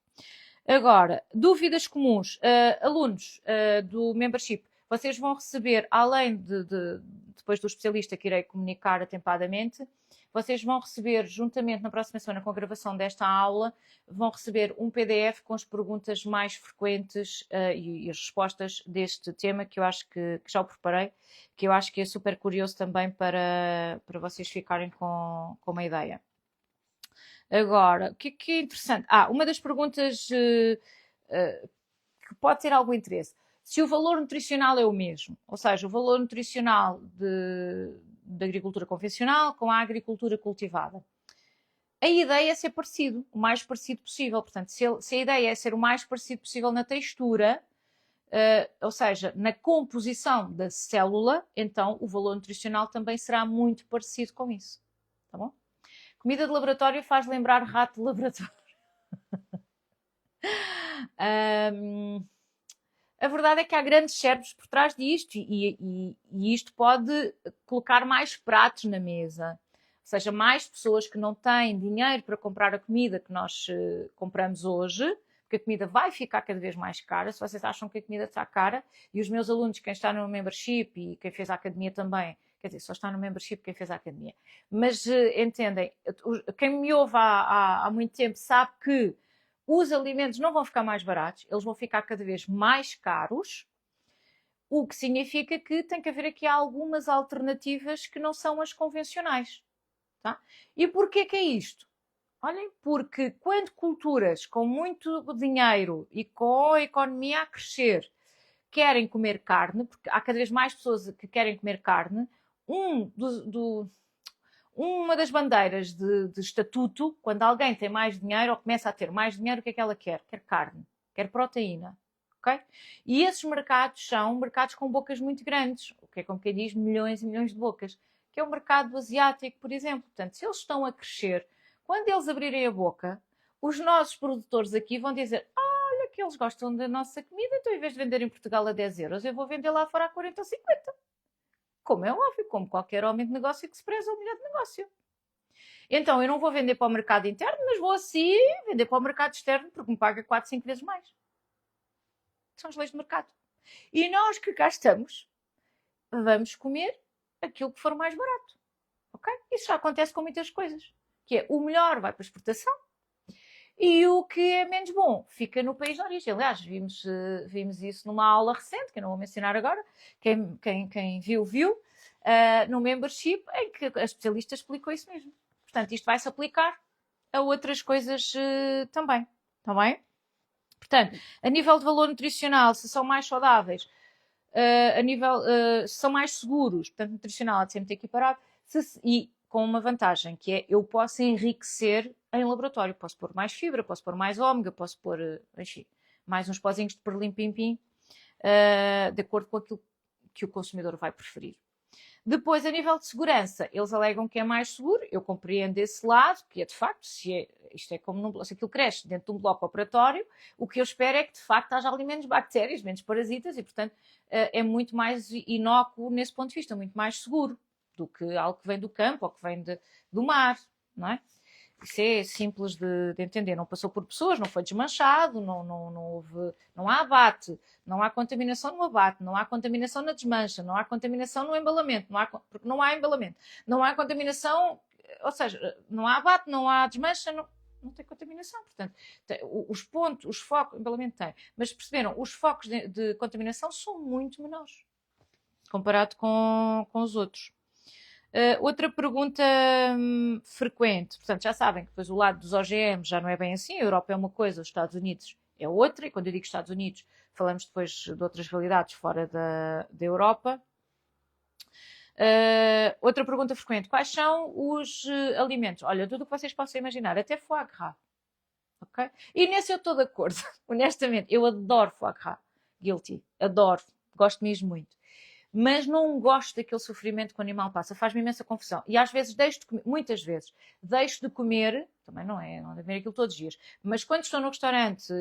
Agora, dúvidas comuns. Alunos do membership, vocês vão receber, além depois do especialista que irei comunicar atempadamente, vocês vão receber, juntamente na próxima semana com a gravação desta aula, vão receber um PDF com as perguntas mais frequentes e as respostas deste tema, que eu acho que já o preparei, que eu acho que é super curioso também para vocês ficarem com uma ideia. Agora, o que é interessante? Uma das perguntas que pode ter algum interesse. Se o valor nutricional é o mesmo, ou seja, o valor nutricional da agricultura convencional com a agricultura cultivada. A ideia é ser parecido, o mais parecido possível. Portanto, se a ideia é ser o mais parecido possível na textura, ou seja, na composição da célula, então o valor nutricional também será muito parecido com isso. Tá bom? Comida de laboratório faz lembrar rato de laboratório. A verdade é que há grandes cérebros por trás disto e isto pode colocar mais pratos na mesa. Ou seja, mais pessoas que não têm dinheiro para comprar a comida que nós compramos hoje, porque a comida vai ficar cada vez mais cara. Se vocês acham que a comida está cara, e os meus alunos, quem está no membership e quem fez a academia também, quer dizer, só está no membership quem fez a academia. Mas entendem, quem me ouve há muito tempo sabe que os alimentos não vão ficar mais baratos, eles vão ficar cada vez mais caros, o que significa que tem que haver aqui algumas alternativas que não são as convencionais. Tá? E porquê que é isto? Olhem, porque quando culturas com muito dinheiro e com a economia a crescer querem comer carne, porque há cada vez mais pessoas que querem comer carne, uma das bandeiras de estatuto, quando alguém tem mais dinheiro ou começa a ter mais dinheiro, o que é que ela quer? Quer carne, quer proteína. Okay? E esses mercados são mercados com bocas muito grandes, o que é como quem diz milhões e milhões de bocas, que é o mercado asiático, por exemplo. Portanto, se eles estão a crescer, quando eles abrirem a boca, os nossos produtores aqui vão dizer: olha, que eles gostam da nossa comida, então em vez de vender em Portugal a 10 euros, eu vou vender lá fora a 40 ou 50. Como é óbvio, como qualquer homem de negócio que se preza a mulher de negócio. Então, eu não vou vender para o mercado interno, mas vou assim vender para o mercado externo, porque me paga 4, 5 vezes mais. São as leis do mercado. E nós que cá estamos, vamos comer aquilo que for mais barato. Ok? Isso já acontece com muitas coisas. Que é, o melhor vai para a exportação e o que é menos bom fica no país de origem. Aliás, vimos isso numa aula recente, que eu não vou mencionar agora, quem viu, no membership, em que a especialista explicou isso mesmo. Portanto, isto vai-se aplicar a outras coisas também. Está bem? Portanto, a nível de valor nutricional, se são mais saudáveis, se são mais seguros, portanto, nutricional há de sempre equiparado, e com uma vantagem, que é eu posso enriquecer em laboratório. Posso pôr mais fibra, posso pôr mais ômega, posso pôr, enfim, mais uns pozinhos de perlim-pim-pim, de acordo com aquilo que o consumidor vai preferir. Depois, a nível de segurança, eles alegam que é mais seguro. Eu compreendo esse lado, que é de facto, isto é como se aquilo cresce dentro de um bloco operatório, o que eu espero é que de facto haja ali menos bactérias, menos parasitas e, portanto, é muito mais inócuo nesse ponto de vista, muito mais seguro do que algo que vem do campo ou que vem do mar, não é? Isso é simples de entender. Não passou por pessoas, não foi desmanchado, não há abate, não há contaminação no abate, não há contaminação na desmancha, não há contaminação no embalamento, porque não há embalamento, não há contaminação, ou seja, não há abate, não há desmancha, não tem contaminação. Portanto, os focos, embalamento tem, mas perceberam, os focos de contaminação são muito menores comparado com os outros. Outra pergunta frequente, portanto, já sabem que depois o lado dos OGM já não é bem assim, a Europa é uma coisa, os Estados Unidos é outra, e quando eu digo Estados Unidos, falamos depois de outras realidades fora da Europa. Outra pergunta frequente, quais são os alimentos? Olha, tudo o que vocês possam imaginar, até foie gras. Okay? E nesse eu estou de acordo, honestamente, eu adoro foie gras, guilty, adoro, gosto mesmo muito. Mas não gosto daquele sofrimento que o animal passa, faz-me imensa confusão. E às vezes muitas vezes, deixo de comer, também não é de comer aquilo todos os dias, mas quando estou no restaurante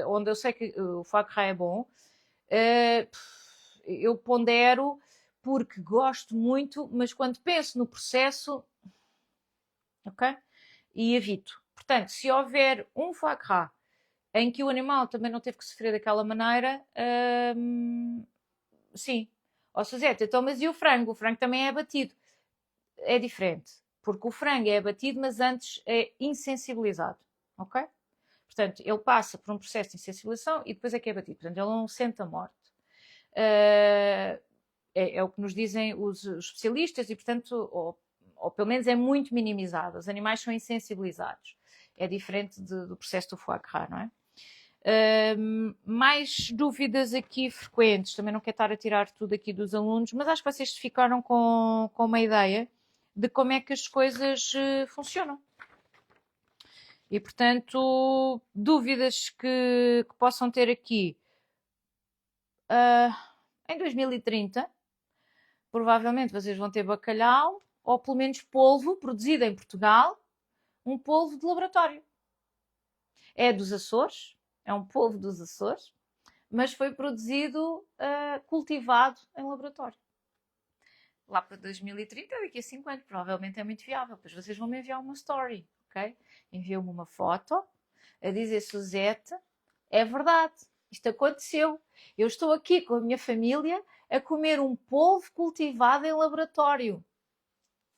onde eu sei que o foie gras é bom, eu pondero porque gosto muito, mas quando penso no processo, ok? E evito. Portanto, se houver um foie gras em que o animal também não teve que sofrer daquela maneira, sim. Ó Suzete, então, mas e o frango? O frango também é abatido. É diferente, porque o frango é abatido, mas antes é insensibilizado, ok? Portanto, ele passa por um processo de insensibilização e depois é que é abatido. Portanto, ele não sente a morte. É o que nos dizem os especialistas e, portanto, ou pelo menos é muito minimizado. Os animais são insensibilizados. É diferente do processo do foie gras, não é? Mais dúvidas aqui frequentes, também não quero estar a tirar tudo aqui dos alunos, mas acho que vocês ficaram com uma ideia de como é que as coisas funcionam. E, portanto, dúvidas que possam ter aqui. Em 2030, provavelmente vocês vão ter bacalhau, ou pelo menos polvo, produzido em Portugal, um polvo de laboratório. É dos Açores, é um polvo dos Açores, mas foi produzido, cultivado em laboratório. Lá para 2030, daqui a 5 anos, provavelmente é muito viável. Depois vocês vão me enviar uma story, ok? Enviam-me uma foto a dizer, Suzete, é verdade, isto aconteceu. Eu estou aqui com a minha família a comer um polvo cultivado em laboratório.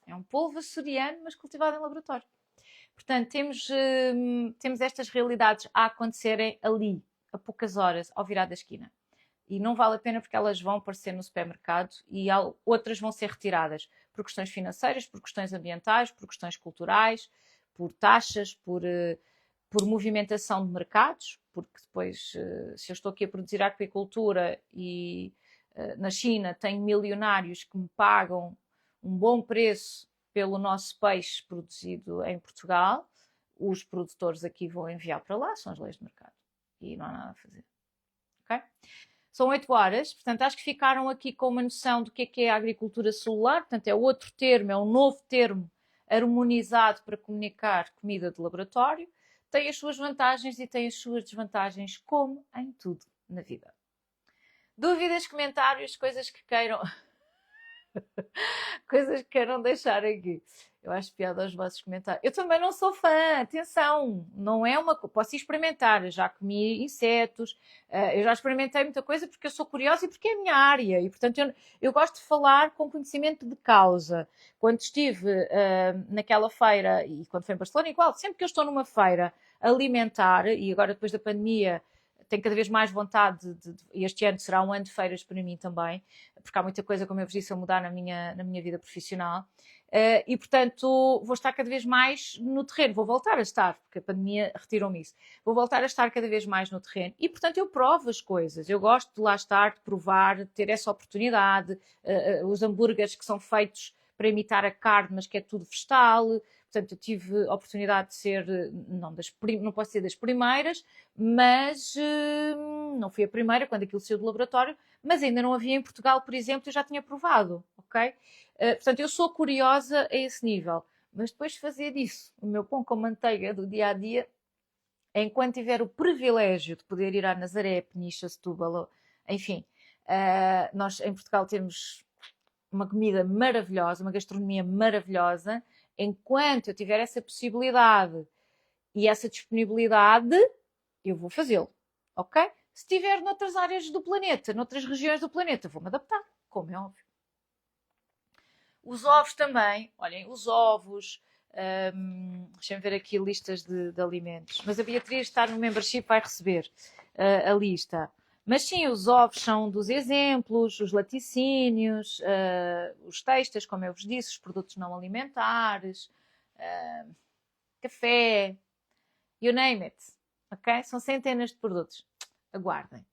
É um polvo açoriano, mas cultivado em laboratório. Portanto, temos estas realidades a acontecerem ali, a poucas horas, ao virar da esquina. E não vale a pena porque elas vão aparecer no supermercado e outras vão ser retiradas por questões financeiras, por questões ambientais, por questões culturais, por taxas, por movimentação de mercados, porque depois, se eu estou aqui a produzir aquicultura e na China tenho milionários que me pagam um bom preço pelo nosso peixe produzido em Portugal, os produtores aqui vão enviar para lá, são as leis de mercado. E não há nada a fazer. Ok? São 8 horas, portanto, acho que ficaram aqui com uma noção do que é a agricultura celular, portanto, é outro termo, é um novo termo harmonizado para comunicar comida de laboratório. tem as suas vantagens e tem as suas desvantagens, como em tudo na vida. Dúvidas, comentários, coisas que queiram deixar aqui. Eu acho piada aos vossos comentários. Eu também não sou fã, atenção, não é uma coisa. Posso experimentar, eu já comi insetos, eu já experimentei muita coisa porque eu sou curiosa e porque é a minha área. E, portanto, eu gosto de falar com conhecimento de causa. Quando estive naquela feira, e quando foi em Barcelona, igual, sempre que eu estou numa feira alimentar, e agora depois da pandemia tenho cada vez mais vontade e este ano será um ano de feiras para mim também, porque há muita coisa, como eu vos disse, a mudar na minha vida profissional. E, portanto, vou estar cada vez mais no terreno. Vou voltar a estar, porque a pandemia retirou-me isso. Vou voltar a estar cada vez mais no terreno. E, portanto, eu provo as coisas. Eu gosto de lá estar, de provar, de ter essa oportunidade. Os hambúrgueres que são feitos para imitar a carne, mas que é tudo vegetal. Portanto, eu tive a oportunidade de ser, não posso ser das primeiras, mas não fui a primeira quando aquilo saiu do laboratório, mas ainda não havia em Portugal, por exemplo, eu já tinha provado, ok? Portanto, eu sou curiosa a esse nível, mas depois de fazer disso o meu pão com manteiga do dia a dia, enquanto tiver o privilégio de poder ir à Nazaré, Peniche, Setúbal, enfim, nós em Portugal temos uma comida maravilhosa, uma gastronomia maravilhosa. Enquanto eu tiver essa possibilidade e essa disponibilidade, eu vou fazê-lo, ok? Se estiver noutras áreas do planeta, noutras regiões do planeta, vou-me adaptar, como é óbvio. Os ovos também, olhem, os ovos, deixem-me ver aqui listas de alimentos, mas a Beatriz está no membership, vai receber a lista. Mas sim, os ovos são dos exemplos, os laticínios, os textos, como eu vos disse, os produtos não alimentares, café, you name it, ok? São centenas de produtos. Aguardem.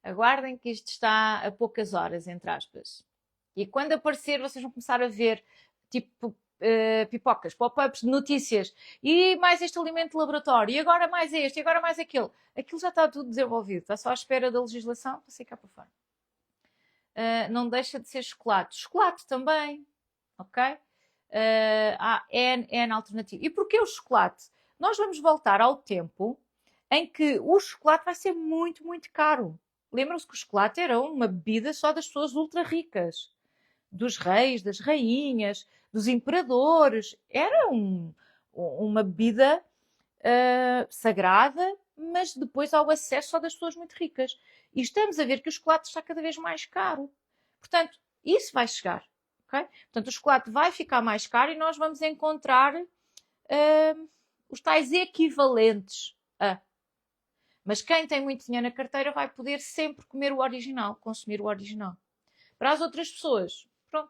Aguardem que isto está a poucas horas, entre aspas. E quando aparecer, vocês vão começar a ver, tipo, pipocas, pop-ups de notícias, e mais este alimento de laboratório, e agora mais este, e agora mais aquele. Aquilo já está tudo desenvolvido, está só à espera da legislação para sair cá para fora. Não deixa de ser chocolate. Chocolate também, ok? Há N alternativa. E porquê o chocolate? Nós vamos voltar ao tempo em que o chocolate vai ser muito, muito caro. Lembram-se que o chocolate era uma bebida só das pessoas ultra ricas, dos reis, das rainhas, dos imperadores. Era uma bebida sagrada, mas depois ao acesso só das pessoas muito ricas. E estamos a ver que o chocolate está cada vez mais caro. Portanto, isso vai chegar. Okay? Portanto, o chocolate vai ficar mais caro e nós vamos encontrar os tais equivalentes a. Mas quem tem muito dinheiro na carteira vai poder sempre comer o original, consumir o original. Para as outras pessoas, pronto,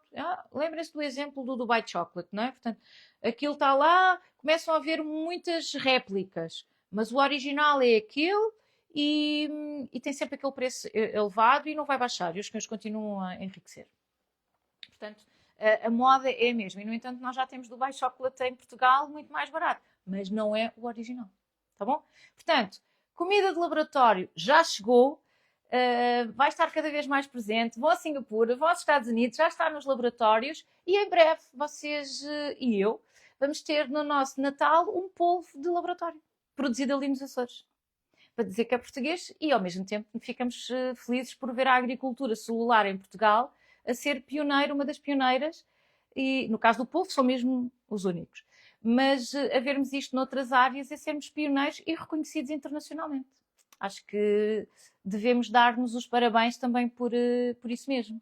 lembrem-se do exemplo do Dubai Chocolate, não é? Portanto, aquilo está lá, começam a haver muitas réplicas, mas o original é aquele e tem sempre aquele preço elevado e não vai baixar, e os senhores continuam a enriquecer. Portanto, a moda é a mesma. E, no entanto, nós já temos Dubai Chocolate em Portugal muito mais barato, mas não é o original. Tá bom? Portanto, comida de laboratório já chegou, vai estar cada vez mais presente. Vão a Singapura, vão aos Estados Unidos, já está nos laboratórios e em breve vocês e eu vamos ter no nosso Natal um polvo de laboratório, produzido ali nos Açores. Para dizer que é português e, ao mesmo tempo, ficamos felizes por ver a agricultura celular em Portugal a ser pioneira, uma das pioneiras, e no caso do polvo são mesmo os únicos. Mas a vermos isto noutras áreas e sermos pioneiros e reconhecidos internacionalmente. Acho que devemos dar-nos os parabéns também por isso mesmo.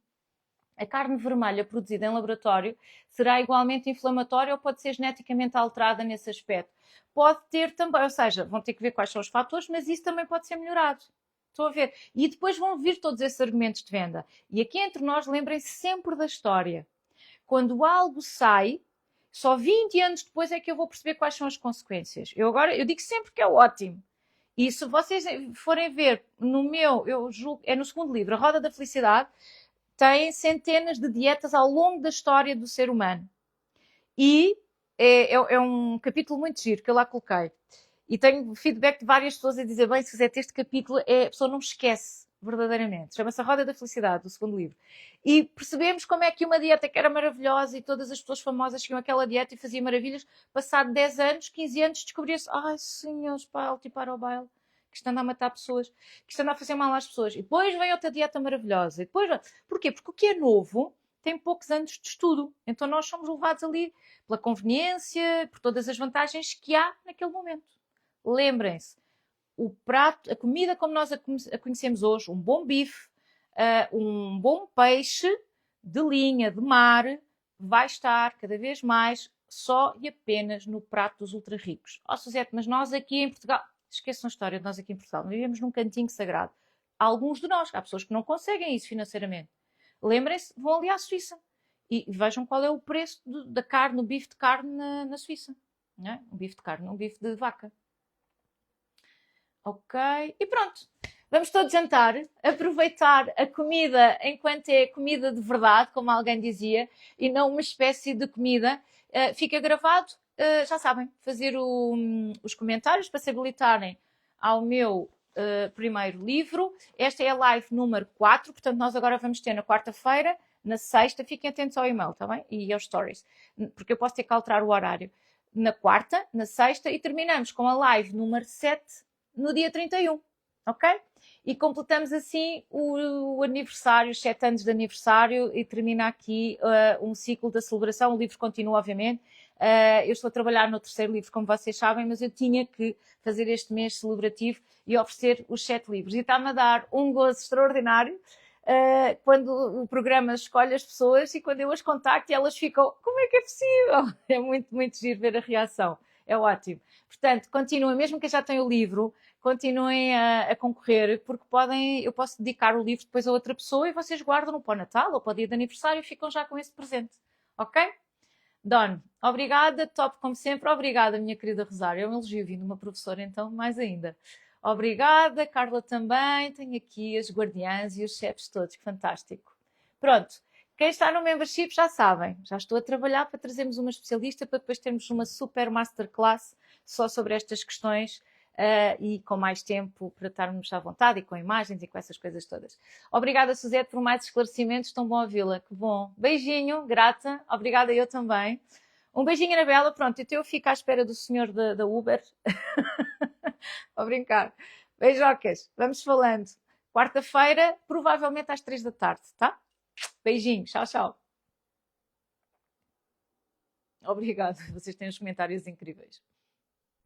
A carne vermelha produzida em laboratório será igualmente inflamatória ou pode ser geneticamente alterada nesse aspecto. Pode ter também, ou seja, vão ter que ver quais são os fatores, mas isso também pode ser melhorado. Estão a ver? E depois vão vir todos esses argumentos de venda. E aqui entre nós, lembrem-se sempre da história. Quando algo sai, só 20 anos depois é que eu vou perceber quais são as consequências. Eu digo sempre que é ótimo. E se vocês forem ver eu julgo, é no segundo livro, A Roda da Felicidade, tem centenas de dietas ao longo da história do ser humano. E é um capítulo muito giro que eu lá coloquei. E tenho feedback de várias pessoas a dizer, bem, se quiser ter este capítulo, a pessoa não esquece. verdadeiramente. Chama-se A Roda da Felicidade, o segundo livro. E percebemos como é que uma dieta que era maravilhosa e todas as pessoas famosas tinham aquela dieta e faziam maravilhas, passado 10 anos, 15 anos, descobria-se, ai senhores, para o baile, que isto anda a matar pessoas, que isto anda a fazer mal às pessoas. E depois vem outra dieta maravilhosa. E depois, porquê? Porque o que é novo tem poucos anos de estudo. Então nós somos levados ali pela conveniência, por todas as vantagens que há naquele momento. Lembrem-se, o prato, a comida como nós a conhecemos hoje, um bom bife, um bom peixe de linha, de mar, vai estar cada vez mais só e apenas no prato dos ultra ricos. Ó, Suzete, mas nós aqui em Portugal, esqueçam a história de nós aqui em Portugal, vivemos num cantinho sagrado. Alguns de nós, há pessoas que não conseguem isso financeiramente. Lembrem-se, vão ali à Suíça e vejam qual é o preço da carne, o bife de carne na Suíça. Não é? Um bife de carne, um bife de vaca. Ok, e pronto. Vamos todos jantar, aproveitar a comida enquanto é comida de verdade, como alguém dizia, e não uma espécie de comida. Fica gravado, já sabem, fazer os comentários para se habilitarem ao meu primeiro livro. Esta é a live número 4, portanto nós agora vamos ter na quarta-feira, na sexta, fiquem atentos ao e-mail, está bem? E aos stories, porque eu posso ter que alterar o horário. Na quarta, na sexta, e terminamos com a live número 7, no dia 31, ok? E completamos assim o aniversário, os 7 anos de aniversário, e termina aqui um ciclo da celebração. O livro continua, obviamente. Eu estou a trabalhar no terceiro livro, como vocês sabem, mas eu tinha que fazer este mês celebrativo e oferecer os 7 livros. E está-me a dar um gozo extraordinário quando o programa escolhe as pessoas e quando eu as contacto e elas ficam, como é que é possível? É muito, muito giro ver a reação. É ótimo. Portanto, continuem, mesmo que já tenham o livro, continuem a concorrer, porque eu posso dedicar o livro depois a outra pessoa e vocês guardam-no para o Natal ou para o dia de aniversário e ficam já com esse presente. Ok? Don, obrigada, top como sempre. Obrigada, minha querida Rosário. É um elogio vindo de uma professora, então, mais ainda. Obrigada, Carla também. Tenho aqui as guardiãs e os chefes todos. Fantástico. Pronto. Quem está no membership já sabem, já estou a trabalhar para trazermos uma especialista para depois termos uma super masterclass só sobre estas questões e com mais tempo para estarmos à vontade e com imagens e com essas coisas todas. Obrigada, Suzete, por mais esclarecimentos, tão bom ouvi-la, que bom. Beijinho, grata, obrigada eu também. Um beijinho, Anabela, pronto, então eu fico à espera do senhor da Uber. Vou brincar. Beijocas, vamos falando. Quarta-feira, provavelmente às 3 da tarde, tá? Beijinhos, tchau, tchau. Obrigada, vocês têm os comentários incríveis.